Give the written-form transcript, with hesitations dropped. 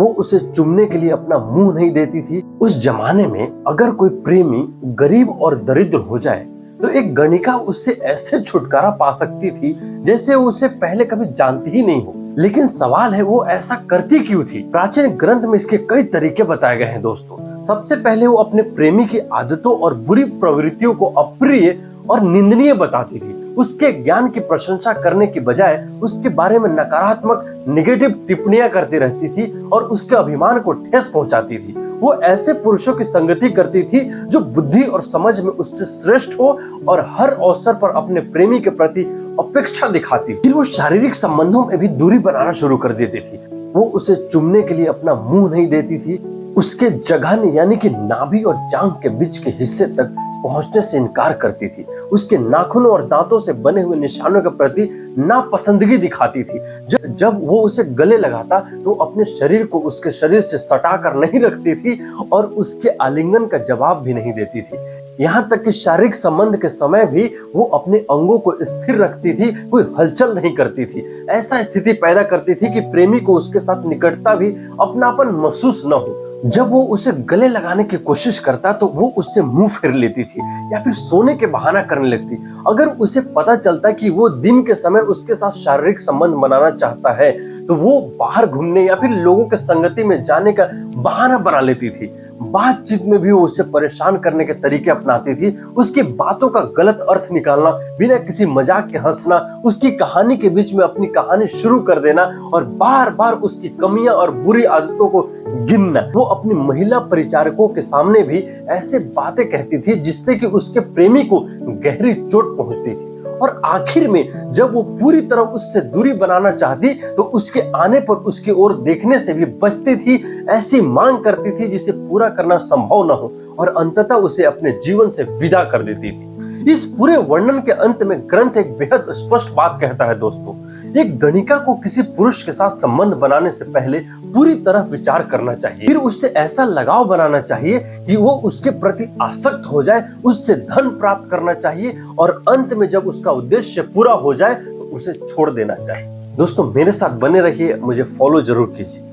वो उसे चुमने के लिए अपना मुंह नहीं देती थी। उस जमाने में अगर कोई प्रेमी गरीब और दरिद्र हो जाए तो एक गणिका उससे ऐसे छुटकारा पा सकती थी जैसे वो उसे पहले कभी जानती ही नहीं हो। लेकिन सवाल है वो ऐसा करती क्यों थी। प्राचीन ग्रंथ में इसके कई तरीके बताए गए हैं दोस्तों। सबसे पहले वो अपने प्रेमी की आदतों और बुरी प्रवृत्तियों को अप्रिय और निंदनीय बताती थी। उसके ज्ञान की प्रशंसा करने की बजाय उसके बारे में नकारात्मक नेगेटिव टिप्पणियां करती रहती थी और उसके अभिमान को ठेस पहुंचाती थी। वो ऐसे पुरुषों की संगति करती थी जो बुद्धि और समझ में उससे श्रेष्ठ हो और हर अवसर पर अपने प्रेमी के प्रति अपेक्षा दिखाती। फिर वो शारीरिक संबंधों में भी दूरी बनाना शुरू कर देती थी। वो उसे चुमने के लिए अपना मुंह नहीं देती थी। उसके जघन यानी कि नाभि और जांघ के बीच के हिस्से तक पहुंचने से इनकार करती थी। उसके नाखूनों और दांतों से बने हुए निशानों के प्रति नापसंदगी दिखाती थी। जब वो उसे गले लगाता तो अपने शरीर को उसके शरीर से सटाकर नहीं रखती थी और उसके आलिंगन का जवाब भी नहीं देती थी। यहाँ तक कि शारीरिक संबंध के समय भी वो अपने अंगों को स्थिर रखती थी, कोई हलचल नहीं करती थी। ऐसा स्थिति पैदा करती थी कि प्रेमी को उसके साथ निकटता भी अपनापन महसूस न हो। जब वो उसे गले लगाने की कोशिश करता तो वो उससे मुंह फेर लेती थी या फिर सोने के बहाना करने लगती। अगर उसे पता चलता कि वो दिन के समय उसके साथ शारीरिक संबंध बनाना चाहता है तो वो बाहर घूमने या फिर लोगों के संगति में जाने का बहाना बना लेती थी। बातचीत में भी वो उसे परेशान करने के तरीके अपनाती थी। उसकी बातों का गलत अर्थ निकालना, बिना किसी मजाक के हंसना, उसकी कहानी के बीच में अपनी कहानी शुरू कर देना और बार बार उसकी कमियां और बुरी आदतों को गिनना। वो अपनी महिला परिचारकों के सामने भी ऐसे बातें कहती थी जिससे कि उसके प्रेमी को गहरी चोट पहुंचती थी। और आखिर में जब वो पूरी तरह उससे दूरी बनाना चाहती तो उसके आने पर उसकी ओर देखने से भी बचती थी। ऐसी मांग करती थी जिसे पूरा करना संभव न हो और अंततः उसे अपने जीवन से विदा कर देती थी। इस पूरे वर्णन के अंत में ग्रंथ एक बेहद स्पष्ट बात कहता है दोस्तों। एक गणिका को किसी पुरुष के साथ संबंध बनाने से पहले पूरी तरह विचार करना चाहिए। फिर उससे ऐसा लगाव बनाना चाहिए कि वो उसके प्रति आसक्त हो जाए, उससे धन प्राप्त करना चाहिए और अंत में जब उसका उद्देश्य पूरा हो जाए तो उसे छोड़ देना चाहिए। दोस्तों मेरे साथ बने रहिए, मुझे फॉलो जरूर कीजिए।